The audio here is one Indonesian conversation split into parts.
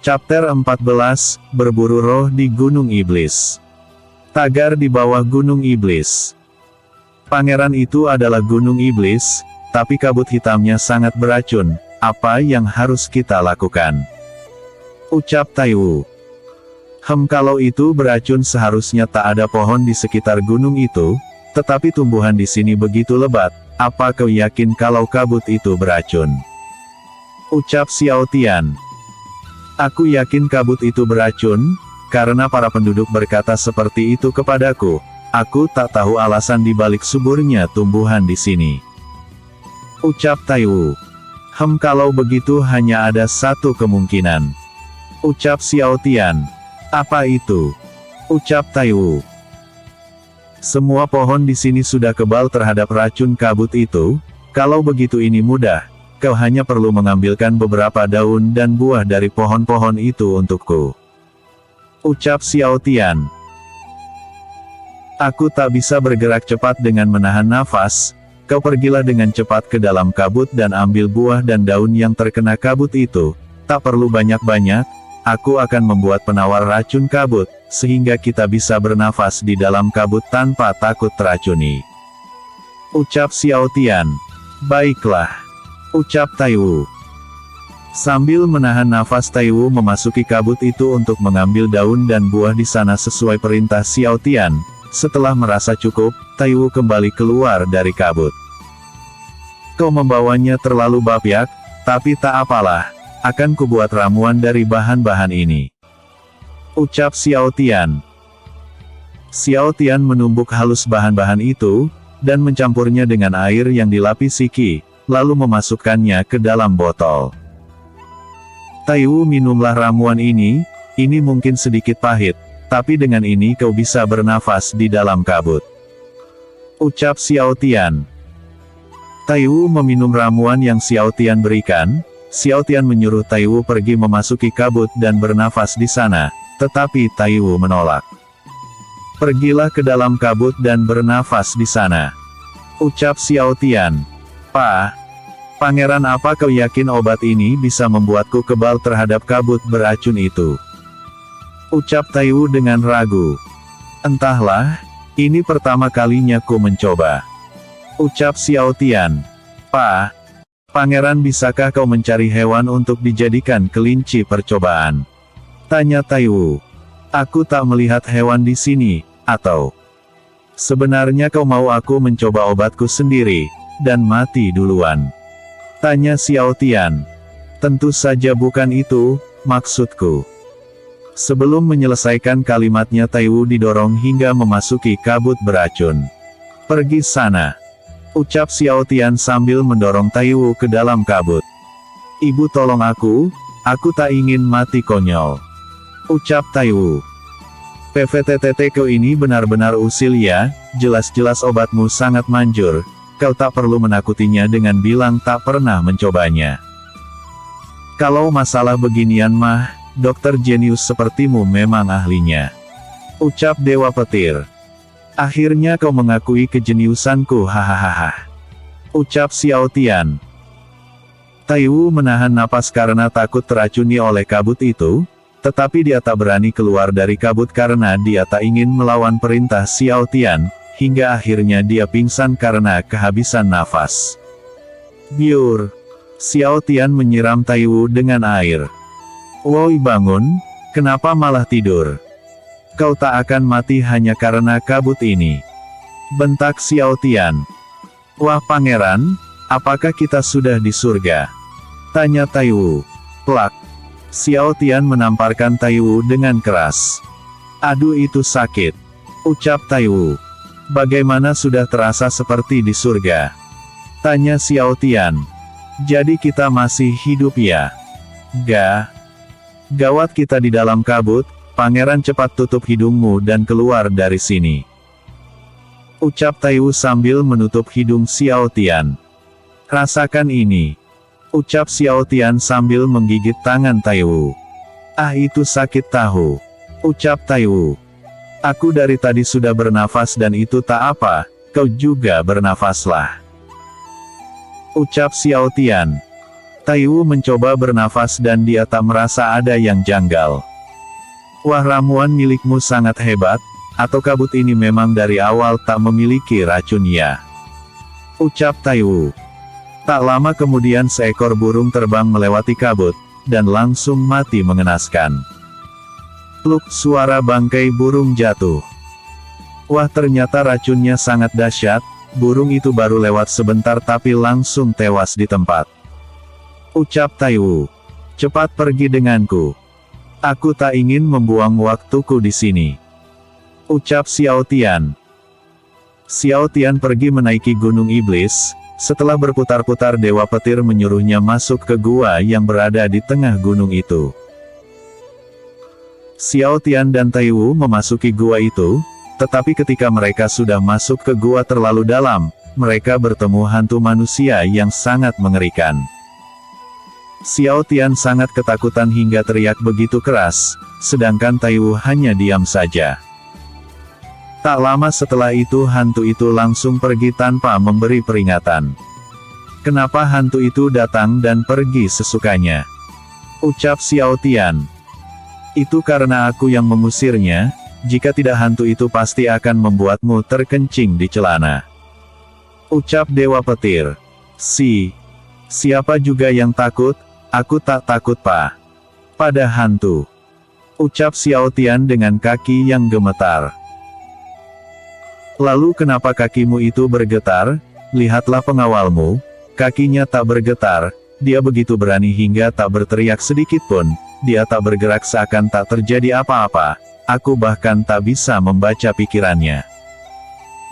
Chapter 14, Berburu Roh di Gunung Iblis. Tagar di bawah Gunung Iblis. Pangeran itu adalah Gunung Iblis, tapi kabut hitamnya sangat beracun. Apa yang harus kita lakukan? Ucap Taiwu. Kalau itu beracun seharusnya tak ada pohon di sekitar gunung itu, tetapi tumbuhan di sini begitu lebat. Apa kau yakin kalau kabut itu beracun? Ucap Xiao Tian. Aku yakin kabut itu beracun, karena para penduduk berkata seperti itu kepadaku. Aku tak tahu alasan di balik suburnya tumbuhan di sini. Ucap Taiwu. Kalau begitu hanya ada satu kemungkinan. Ucap Xiao Tian. Apa itu? Ucap Taiwu. Semua pohon di sini sudah kebal terhadap racun kabut itu. Kalau begitu ini mudah. Kau hanya perlu mengambilkan beberapa daun dan buah dari pohon-pohon itu untukku. Ucap Xiao Tian. Aku tak bisa bergerak cepat dengan menahan nafas. Kau pergilah dengan cepat ke dalam kabut dan ambil buah dan daun yang terkena kabut itu. Tak perlu banyak-banyak. Aku akan membuat penawar racun kabut, sehingga kita bisa bernafas di dalam kabut tanpa takut teracuni. Ucap Xiao Tian. Baiklah. Ucap Taiwu. Sambil menahan nafas, Taiwu memasuki kabut itu untuk mengambil daun dan buah di sana sesuai perintah Xiao Tian. Setelah merasa cukup, Taiwu kembali keluar dari kabut. Kau membawanya terlalu bapyak, tapi tak apalah. Akan kubuat ramuan dari bahan-bahan ini. Ucap Xiao Tian. Xiao Tian menumbuk halus bahan-bahan itu, dan mencampurnya dengan air yang dilapisi qi, lalu memasukkannya ke dalam botol. Taiwu, minumlah ramuan ini mungkin sedikit pahit, tapi dengan ini kau bisa bernafas di dalam kabut. Ucap Xiao Tian. Taiwu meminum ramuan yang Xiao Tian berikan. Xiao Tian menyuruh Taiwu pergi memasuki kabut dan bernafas di sana, tetapi Taiwu menolak. Pergilah ke dalam kabut dan bernafas di sana. Ucap Xiao Tian. Pangeran, apa kau yakin obat ini bisa membuatku kebal terhadap kabut beracun itu? Ucap Taiwu dengan ragu. Entahlah, ini pertama kalinya ku mencoba. Ucap Xiao Tian. Pangeran, bisakah kau mencari hewan untuk dijadikan kelinci percobaan? Tanya Taiwu. Aku tak melihat hewan di sini, atau sebenarnya kau mau aku mencoba obatku sendiri, dan mati duluan? Tanya Xiao Tian. Tentu saja bukan itu maksudku. Sebelum menyelesaikan kalimatnya, Taiwu didorong hingga memasuki kabut beracun. Pergi sana. Ucap Xiao Tian sambil mendorong Taiwu ke dalam kabut. Ibu, tolong aku tak ingin mati konyol. Ucap Taiwu. PVTTT, kau ini benar-benar usil ya, jelas-jelas obatmu sangat manjur. Kau tak perlu menakutinya dengan bilang tak pernah mencobanya. Kalau masalah beginian mah, dokter jenius sepertimu memang ahlinya. Ucap Dewa Petir. Akhirnya kau mengakui kejeniusanku, hahaha. Ucap Xiao Tian. Taiwu menahan napas karena takut teracuni oleh kabut itu, tetapi dia tak berani keluar dari kabut karena dia tak ingin melawan perintah Xiao Tian. Hingga akhirnya dia pingsan karena kehabisan nafas. Biur. Xiao Tian menyiram Taiwu dengan air. Woi, bangun, kenapa malah tidur? Kau tak akan mati hanya karena kabut ini. Bentak Xiao Tian. Wah pangeran, apakah kita sudah di surga? Tanya Taiwu. Plak. Xiao Tian menamparkan Taiwu dengan keras. Aduh, itu sakit. Ucap Taiwu. Bagaimana, sudah terasa seperti di surga? Tanya Xiao Tian. Jadi kita masih hidup ya? Gawat, kita di dalam kabut. Pangeran, cepat tutup hidungmu dan keluar dari sini. Ucap Taiwu sambil menutup hidung Xiao Tian. Rasakan ini. Ucap Xiao Tian sambil menggigit tangan Taiwu. Itu sakit tahu. Ucap Taiwu. Aku dari tadi sudah bernafas dan itu tak apa, kau juga bernafaslah. Ucap Xiao Tian. Taiwu mencoba bernafas dan dia tak merasa ada yang janggal. Wah, ramuan milikmu sangat hebat, atau kabut ini memang dari awal tak memiliki racun ya? Ucap Taiwu. Tak lama kemudian seekor burung terbang melewati kabut, dan langsung mati mengenaskan. Pluk, suara bangkai burung jatuh. Wah, ternyata racunnya sangat dahsyat, burung itu baru lewat sebentar tapi langsung tewas di tempat. Ucap Taiwu. Cepat pergi denganku. Aku tak ingin membuang waktuku di sini. Ucap Xiao Tian. Xiao Tian pergi menaiki Gunung Iblis. Setelah berputar-putar, Dewa Petir menyuruhnya masuk ke gua yang berada di tengah gunung itu. Xiao Tian dan Taiwu memasuki gua itu, tetapi ketika mereka sudah masuk ke gua terlalu dalam, mereka bertemu hantu manusia yang sangat mengerikan. Xiao Tian sangat ketakutan hingga teriak begitu keras, sedangkan Taiwu hanya diam saja. Tak lama setelah itu hantu itu langsung pergi tanpa memberi peringatan. Kenapa hantu itu datang dan pergi sesukanya? Ucap Xiao Tian. Itu karena aku yang mengusirnya, jika tidak hantu itu pasti akan membuatmu terkencing di celana. Ucap Dewa Petir. Siapa juga yang takut? Aku tak takut pada hantu. Ucap Xiao Tian dengan kaki yang gemetar. Lalu kenapa kakimu itu bergetar? Lihatlah pengawalmu, kakinya tak bergetar, dia begitu berani hingga tak berteriak sedikit pun, dia tak bergerak seakan tak terjadi apa-apa, aku bahkan tak bisa membaca pikirannya.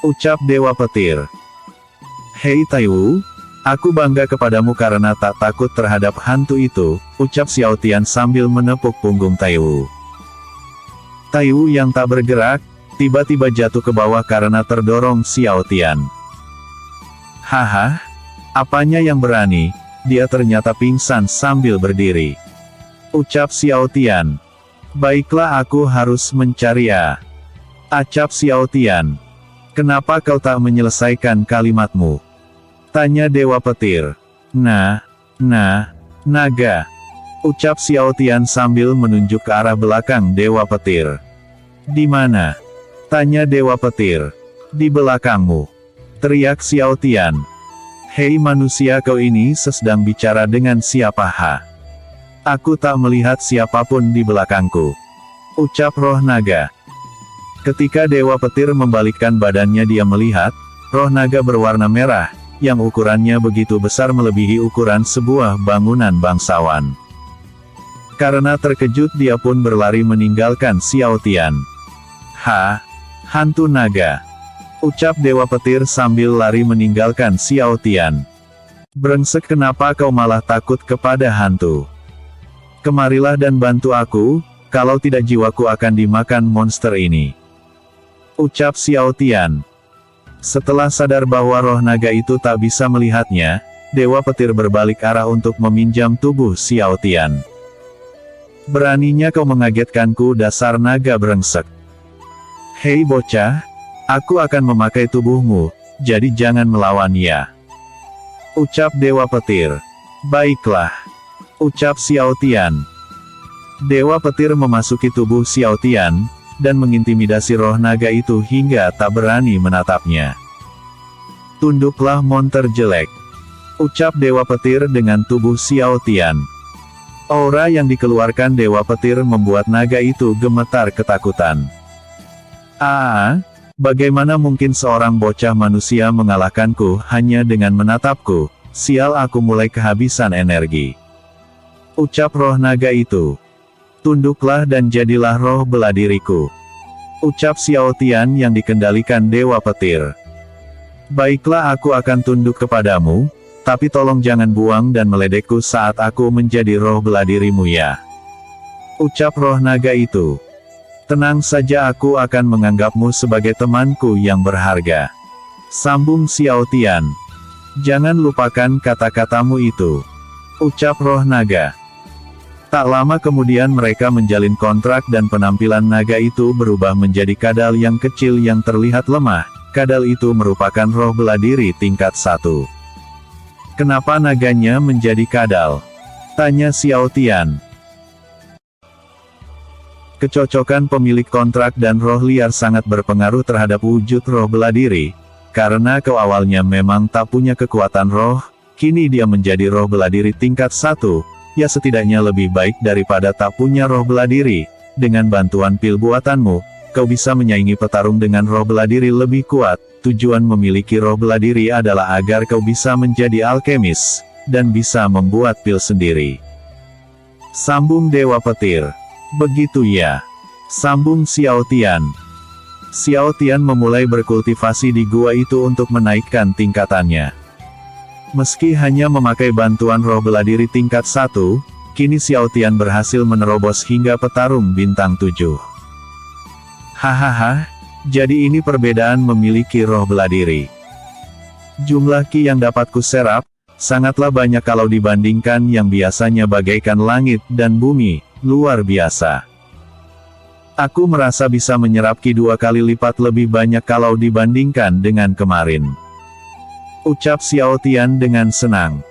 Ucap Dewa Petir. Hei Taiwu, aku bangga kepadamu karena tak takut terhadap hantu itu, ucap Xiao Tian sambil menepuk punggung Taiwu. Taiwu yang tak bergerak, tiba-tiba jatuh ke bawah karena terdorong Xiao Tian. Haha, apanya yang berani, dia ternyata pingsan sambil berdiri. Ucap Xiao Tian. Baiklah, aku harus mencari ya. Acap Xiao Tian. Kenapa kau tak menyelesaikan kalimatmu? Tanya Dewa Petir. Naga. Ucap Xiao Tian sambil menunjuk ke arah belakang Dewa Petir. Di mana? Tanya Dewa Petir. Di belakangmu. Teriak Xiao Tian. Hei manusia, kau ini sedang bicara dengan siapa? Aku tak melihat siapapun di belakangku. Ucap roh naga. Ketika Dewa Petir membalikkan badannya, dia melihat roh naga berwarna merah, yang ukurannya begitu besar melebihi ukuran sebuah bangunan bangsawan. Karena terkejut, dia pun berlari meninggalkan Xiao Tian. Hantu naga. Ucap Dewa Petir sambil lari meninggalkan Xiao Tian. Brengsek, kenapa kau malah takut kepada hantu? Kemarilah dan bantu aku, kalau tidak jiwaku akan dimakan monster ini. Ucap Xiao Tian. Setelah sadar bahwa roh naga itu tak bisa melihatnya, Dewa Petir berbalik arah untuk meminjam tubuh Xiao Tian. Beraninya kau mengagetkanku, dasar naga brengsek. Hei bocah, aku akan memakai tubuhmu, jadi jangan melawan ya. Ucap Dewa Petir. Baiklah. Ucap Xiao Tian. Dewa Petir memasuki tubuh Xiao Tian, dan mengintimidasi roh naga itu hingga tak berani menatapnya. Tunduklah monster jelek. Ucap Dewa Petir dengan tubuh Xiao Tian. Aura yang dikeluarkan Dewa Petir membuat naga itu gemetar ketakutan. Bagaimana mungkin seorang bocah manusia mengalahkanku hanya dengan menatapku? Sial, aku mulai kehabisan energi. Ucap roh naga itu. Tunduklah dan jadilah roh bela diriku. Ucap Xiao Tian yang dikendalikan Dewa Petir. Baiklah, aku akan tunduk kepadamu, tapi tolong jangan buang dan meledekku saat aku menjadi roh bela dirimu ya. Ucap roh naga itu. Tenang saja, aku akan menganggapmu sebagai temanku yang berharga. Sambung Xiao Tian. Jangan lupakan kata-katamu itu. Ucap roh naga. Tak lama kemudian mereka menjalin kontrak dan penampilan naga itu berubah menjadi kadal yang kecil yang terlihat lemah. Kadal itu merupakan roh bela diri tingkat 1. Kenapa naganya menjadi kadal? Tanya Xiao Tian. Kecocokan pemilik kontrak dan roh liar sangat berpengaruh terhadap wujud roh bela diri. Karena kau awalnya memang tak punya kekuatan roh, kini dia menjadi roh bela diri tingkat 1, ya setidaknya lebih baik daripada tak punya roh bela diri. Dengan bantuan pil buatanmu, kau bisa menyaingi petarung dengan roh bela diri lebih kuat. Tujuan memiliki roh bela diri adalah agar kau bisa menjadi alkemis, dan bisa membuat pil sendiri. Sambung Dewa Petir. Begitu ya. Sambung Xiao Tian. Xiao Tian memulai berkultivasi di gua itu untuk menaikkan tingkatannya. Meski hanya memakai bantuan roh bela diri tingkat 1, kini Xiao Tian berhasil menerobos hingga petarung bintang 7. Hahaha, jadi ini perbedaan memiliki roh bela diri. Jumlah ki yang dapat kuserap, sangatlah banyak kalau dibandingkan yang biasanya bagaikan langit dan bumi. Luar biasa. Aku merasa bisa menyerap ki 2 kali lipat lebih banyak kalau dibandingkan dengan kemarin. Ucap Xiao Tian dengan senang.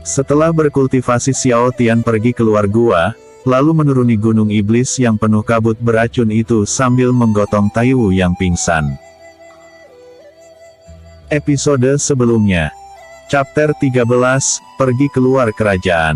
Setelah berkultivasi, Xiao Tian pergi keluar gua, lalu menuruni gunung iblis yang penuh kabut beracun itu sambil menggotong Taiwu yang pingsan. Episode sebelumnya. Chapter 13, Pergi Keluar Kerajaan.